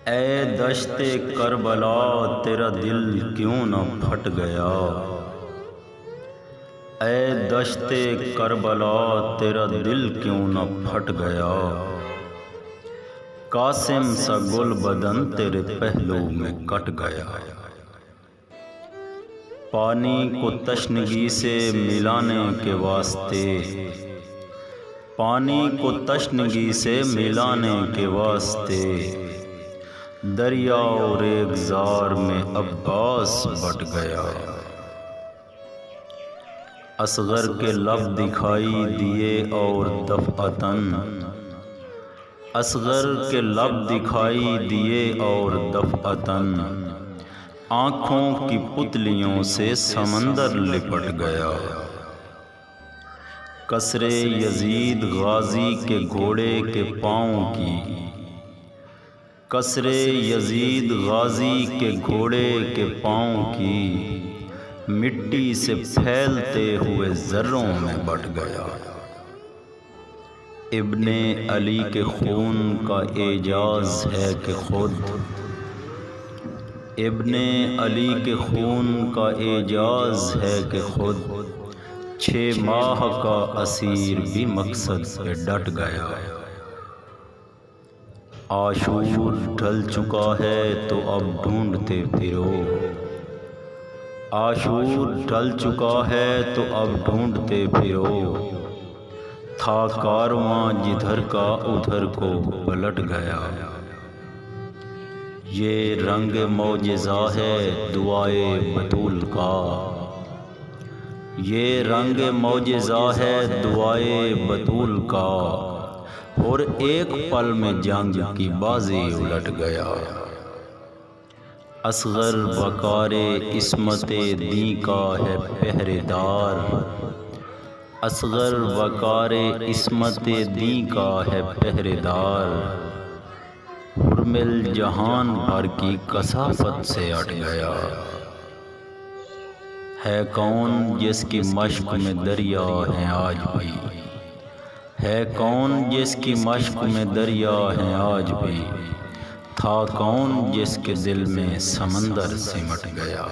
ऐ दश्ते Karbala तेरा दिल क्यों न फट गया। ऐ दश्ते करबला तेरा दिल क्यों न फट गया। कासिम सा गुल बदन तेरे पहलू में कट गया। पानी को तशनगी से मिलाने के वास्ते, पानी को तशनगी से मिलाने के वास्ते दरिया और एक जार में अब्बास बट गया। असगर के लब दिखाई दिए और दफ़अतन, असगर के लब दिखाई दिए और दफ़अतन आँखों की पुतलियों से समंदर लिपट गया। कसरे यजीद गाजी के घोड़े के पाँव की, कसरे यजीद गाजी के घोड़े के पाँव की मिट्टी से फैलते हुए ज़र्रों में बट गया। इब्ने अली के खून का एजाज़ है कि खुद, इब्ने अली के खून का एजाज़ है कि खुद 6 माह का असीर भी मकसद पे डट गया। आशूर ढल चुका है तो अब ढूंढते फिरो, आशूर ढल चुका है तो अब ढूंढते फिरो। था कारवां जिधर का उधर को पलट गया। ये रंग मौजिज़ा है दुआए बतूल का, ये रंग मौजिज़ा है दुआए बतूल का। और एक पल में जंग की बाजी उलट गया। असगर वकारे इस्मते दी का है पहरेदार, असगर वकारे इस्मते दी का है पहरेदार। हुर्मिल जहान भर की कसाफत से अट गया। है कौन जिसकी मश्क में दरिया है आज भी, है कौन जिसकी मश्क में दरिया है आज भी। था कौन जिसके दिल में समंदर सिमट गया।